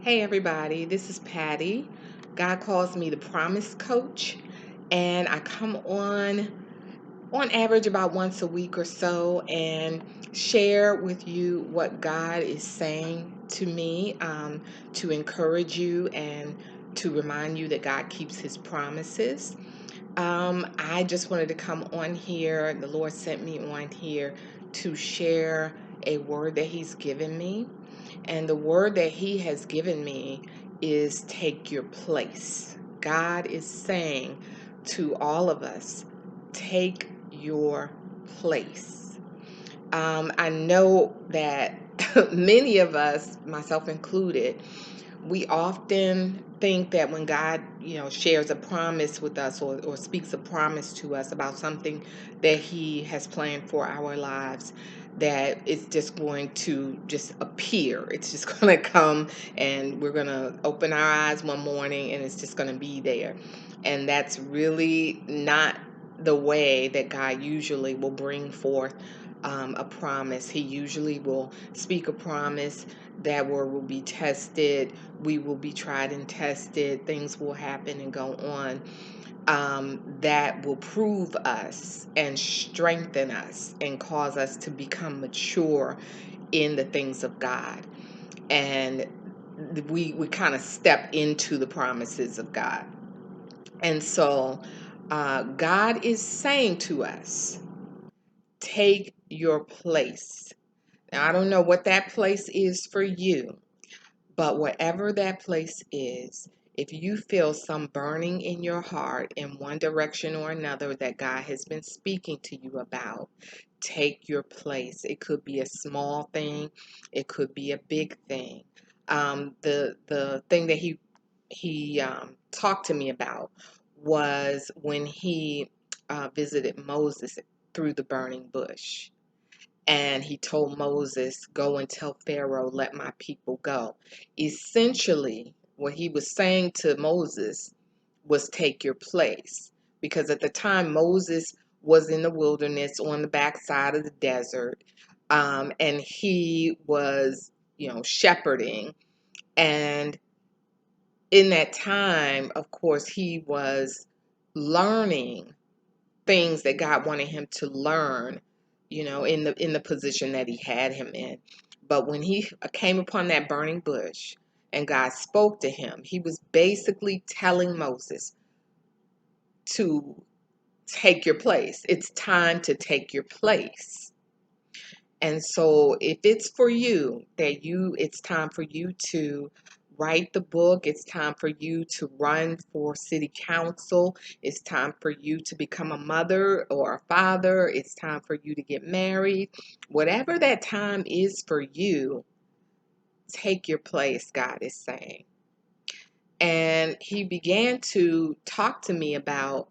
Hey everybody, this is Patty. God calls me the Promise Coach, and I come on average about once a week or so and share with you what God is saying to me, to encourage you and to remind you that God keeps His promises. I just wanted to come on here. The Lord sent me on here to share a word that He's given me. And the word that He has given me is take your place. God is saying to all of us, take your place. I know that many of us, myself included, we often think that when God, shares a promise with us or speaks a promise to us about something that He has planned for our lives, that it's just going to just appear. It's just going to come and we're going to open our eyes one morning and it's just going to be there. And that's really not the way that God usually will bring forth a promise. He usually will speak a promise. That word will be tested. We will be tried and tested. Things will happen and go on, that will prove us and strengthen us and cause us to become mature in the things of God. And we kind of step into the promises of God. And so God is saying to us, take your place. Now, I don't know what that place is for you. But whatever that place is, if you feel some burning in your heart in one direction or another that God has been speaking to you about, take your place. It could be a small thing, it could be a big thing. The thing that he talked to me about was when he visited Moses through the burning bush. And he told Moses, go and tell Pharaoh, let my people go. Essentially, what he was saying to Moses was take your place. Because at the time, Moses was in the wilderness on the backside of the desert. And he was, shepherding. And in that time, of course, he was learning things that God wanted him to learn, in the position that He had him in. But when he came upon that burning bush and God spoke to him, He was basically telling Moses to take your place. It's time to take your place. And so if it's for you it's time for you to write the book, it's time for you to run for city council, it's time for you to become a mother or a father, it's time for you to get married. Whatever that time is for you, take your place, God is saying. And He began to talk to me about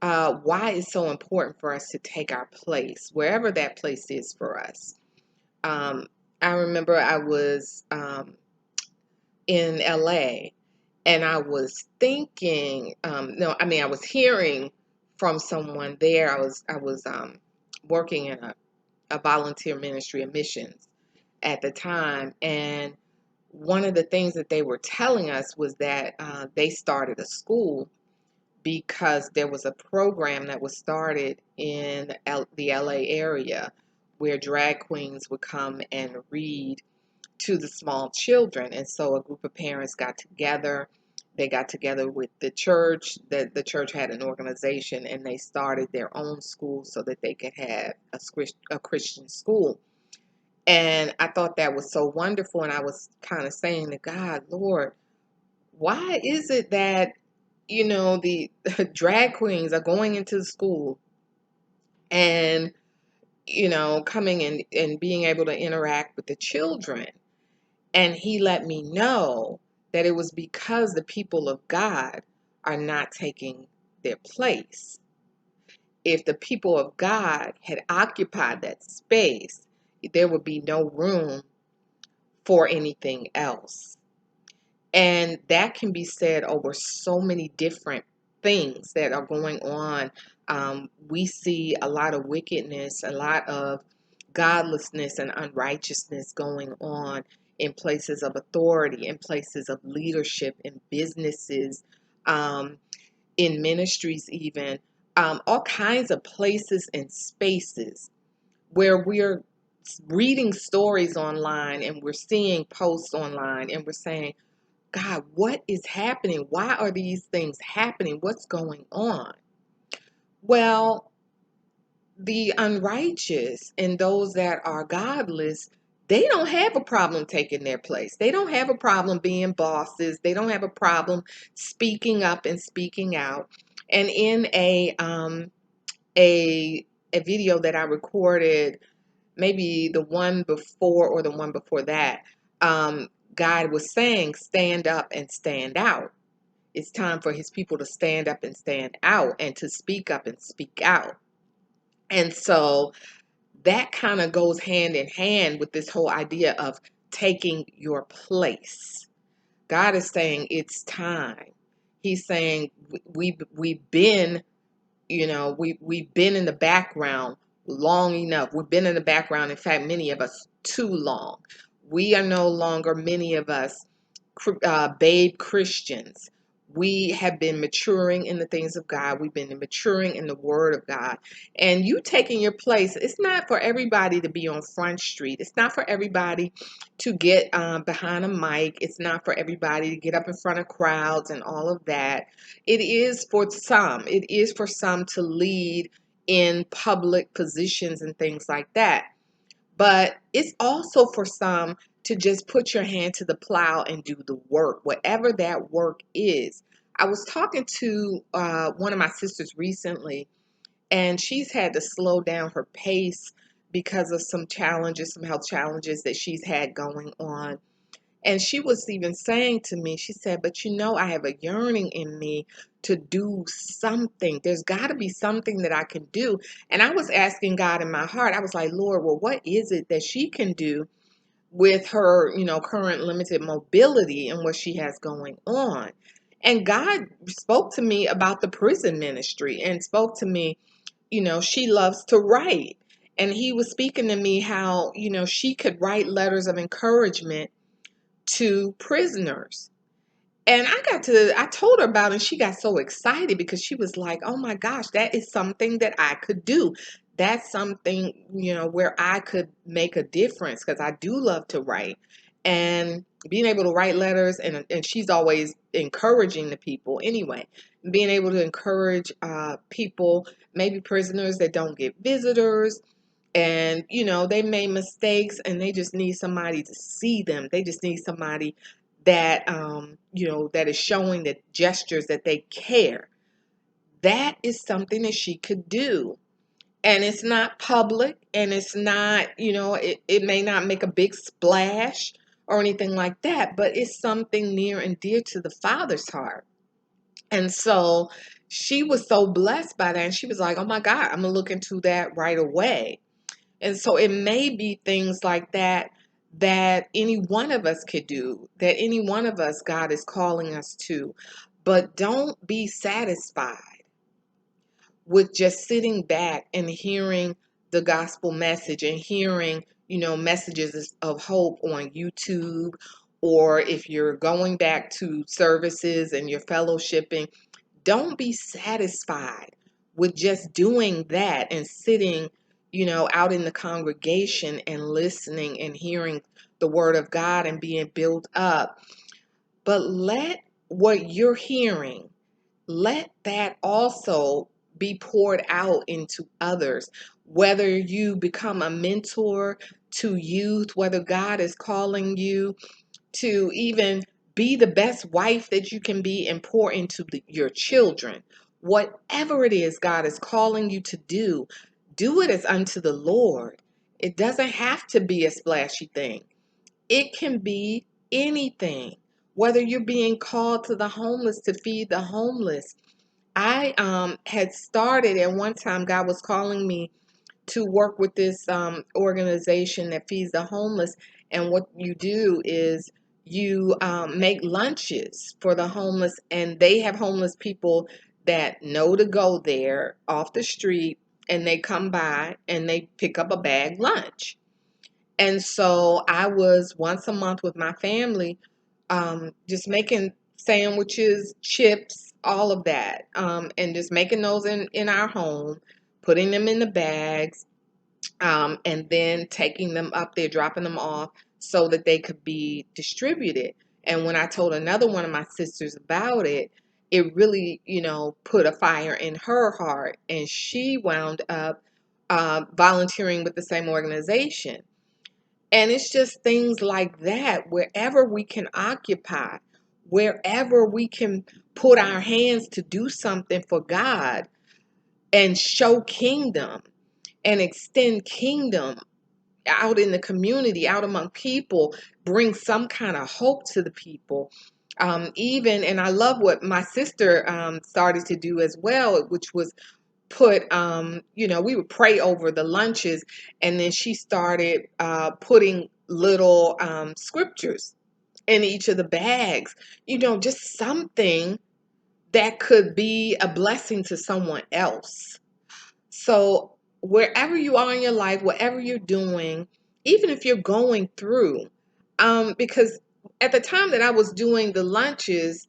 why it's so important for us to take our place, wherever that place is for us. Um, I remember I was in LA and I was thinking, no, I mean, I was hearing from someone there. I was working in a volunteer ministry of missions at the time. And one of the things that they were telling us was that they started a school because there was a program that was started in the LA area where drag queens would come and read to the small children. And so a group of parents got together. They got together with the church. The church had an organization and they started their own school so that they could have a Christian school. And I thought that was so wonderful. And I was kind of saying to God, Lord, why is it that, the drag queens are going into the school and, coming and being able to interact with the children? And He let me know that it was because the people of God are not taking their place. If the people of God had occupied that space, there would be no room for anything else. And that can be said over so many different things that are going on. We see a lot of wickedness, a lot of godlessness and unrighteousness going on in places of authority, in places of leadership, in businesses, um, in ministries, even all kinds of places and spaces where we're reading stories online and we're seeing posts online and we're saying, God, what is happening? Why are these things happening? What's going on? Well, the unrighteous and those that are godless, they don't have a problem taking their place. They don't have a problem being bosses. They don't have a problem speaking up and speaking out. And in a video that I recorded, maybe the one before or the one before that, God was saying, stand up and stand out. It's time for his people to stand up and stand out and to speak up and speak out. And so that kind of goes hand in hand with this whole idea of taking your place. God is saying it's time. He's saying we've been, we've been in the background long enough. We've been in the background, in fact, many of us too long. We are no longer, many of us, babe Christians. We have been maturing in the things of God. We've been maturing in the Word of God. And you taking your place, it's not for everybody to be on Front Street. It's not for everybody to get behind a mic. It's not for everybody to get up in front of crowds and all of that. It is for some. It is for some to lead in public positions and things like that. But it's also for some to just put your hand to the plow and do the work, whatever that work is. I was talking to one of my sisters recently, and she's had to slow down her pace because of some challenges, some health challenges that she's had going on. And she was even saying to me, she said, but I have a yearning in me to do something. There's got to be something that I can do. And I was asking God in my heart, I was like, Lord, well, what is it that she can do with her, current limited mobility and what she has going on? And God spoke to me about the prison ministry and spoke to me, she loves to write. And he was speaking to me how, she could write letters of encouragement to prisoners. And I told her about it, and she got so excited because she was like, oh my gosh, that is something that I could do. That's something, where I could make a difference because I do love to write. And being able to write letters, and she's always encouraging the people anyway, being able to encourage people, maybe prisoners that don't get visitors, and they made mistakes and they just need somebody to see them. They just need somebody that that is showing the gestures that they care. That is something that she could do. And it's not public, and it's not, it may not make a big splash or anything like that, but it's something near and dear to the Father's heart. And so she was so blessed by that, and she was like, oh my God, I'm gonna look into that right away. And so it may be things like that that any one of us could do, that any one of us, God is calling us to. But don't be satisfied with just sitting back and hearing the gospel message and hearing, messages of hope on YouTube, or if you're going back to services and you're fellowshipping. Don't be satisfied with just doing that and sitting, out in the congregation and listening and hearing the word of God and being built up. But let what you're hearing, let that also be poured out into others. Whether you become a mentor to youth, whether God is calling you to even be the best wife that you can be and pour into your children. Whatever it is God is calling you to do it as unto the Lord. It doesn't have to be a splashy thing. It can be anything. Whether you're being called to the homeless to feed the homeless. I had started at one time, God was calling me to work with this organization that feeds the homeless. And what you do is you make lunches for the homeless, and they have homeless people that know to go there off the street, and they come by and they pick up a bag lunch. And so I was once a month with my family, just making sandwiches, chips, all of that, and just making those in our home, putting them in the bags, and then taking them up there, dropping them off so that they could be distributed. And when I told another one of my sisters about it, it really, put a fire in her heart, and she wound up volunteering with the same organization. And it's just things like that, wherever we can occupy, wherever we can put our hands to do something for God and show kingdom and extend kingdom out in the community, out among people, bring some kind of hope to the people. And I love what my sister started to do as well, which was we would pray over the lunches, and then she started putting little scriptures in each of the bags, just something that could be a blessing to someone else. So, wherever you are in your life, whatever you're doing, even if you're going through, because at the time that I was doing the lunches,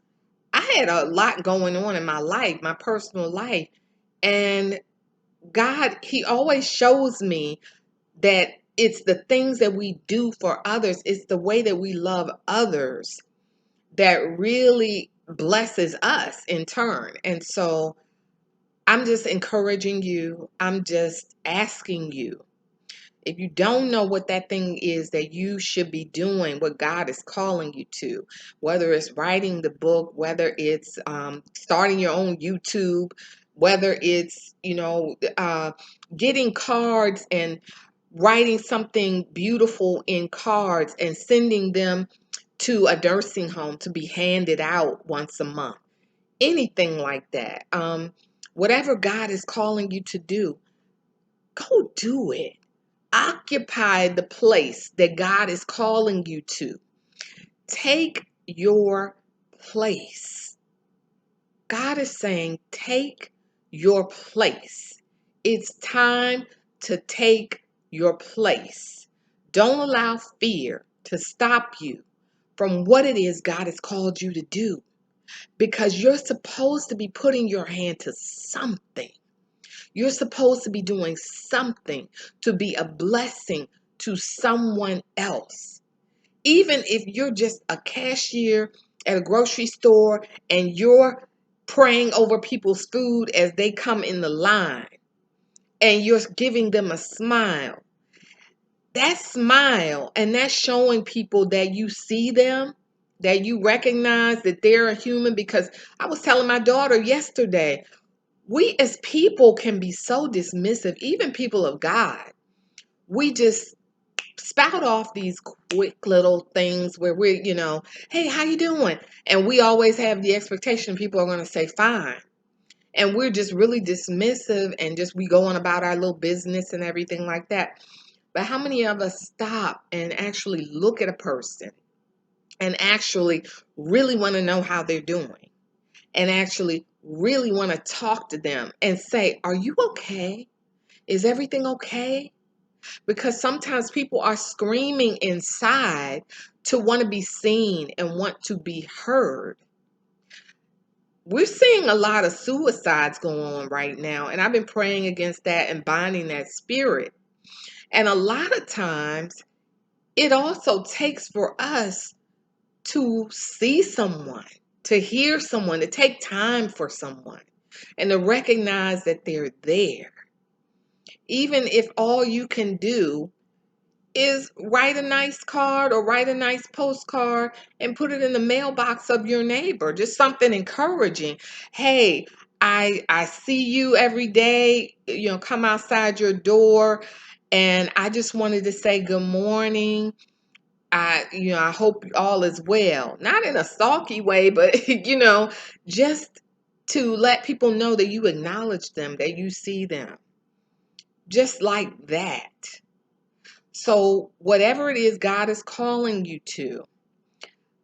I had a lot going on in my life, my personal life. And God, He always shows me that it's the things that we do for others, it's the way that we love others that really blesses us in turn. And so I'm just encouraging you, I'm just asking you, if you don't know what that thing is that you should be doing, what God is calling you to, whether it's writing the book, whether it's starting your own YouTube, whether it's, getting cards and writing something beautiful in cards and sending them to a nursing home to be handed out once a month, anything like that. Whatever God is calling you to do, go do it. Occupy the place that God is calling you to. Take your place. God is saying, take your place. It's time to take your place. Don't allow fear to stop you from what it is God has called you to do, because you're supposed to be putting your hand to something. You're supposed to be doing something to be a blessing to someone else. Even if you're just a cashier at a grocery store and you're praying over people's food as they come in the line and you're giving them a smile. That smile and that showing people that you see them, that you recognize that they're a human. Because I was telling my daughter yesterday, we as people can be so dismissive, even people of God. We just spout off these quick little things where we're, hey, how you doing? And we always have the expectation people are going to say fine. And we're just really dismissive and just we go on about our little business and everything like that. But how many of us stop and actually look at a person and actually really want to know how they're doing and actually really want to talk to them and say, are you okay? Is everything okay? Because sometimes people are screaming inside to want to be seen and want to be heard. We're seeing a lot of suicides going on right now, and I've been praying against that and binding that spirit. And a lot of times, it also takes for us to see someone, to hear someone, to take time for someone, and to recognize that they're there. Even if all you can do is write a nice card or write a nice postcard and put it in the mailbox of your neighbor, just something encouraging. Hey, I see you every day, come outside your door, and I just wanted to say good morning. I hope all is well. Not in a stalky way, but just to let people know that you acknowledge them, that you see them. Just like that. So, whatever it is God is calling you to,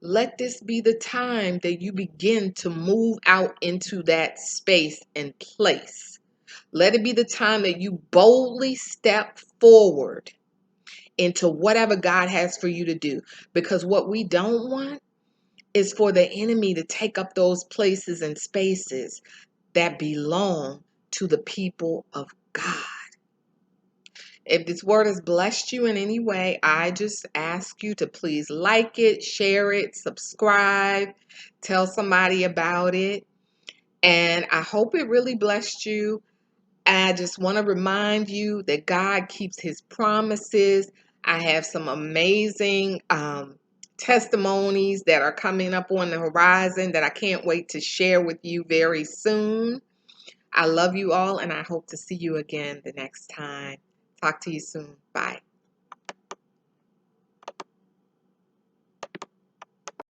let this be the time that you begin to move out into that space and place. Let it be the time that you boldly step forward into whatever God has for you to do. Because what we don't want is for the enemy to take up those places and spaces that belong to the people of God. If this word has blessed you in any way, I just ask you to please like it, share it, subscribe, tell somebody about it. And I hope it really blessed you. I just want to remind you that God keeps his promises. I have some amazing testimonies that are coming up on the horizon that I can't wait to share with you very soon. I love you all, and I hope to see you again the next time. Talk to you soon. Bye.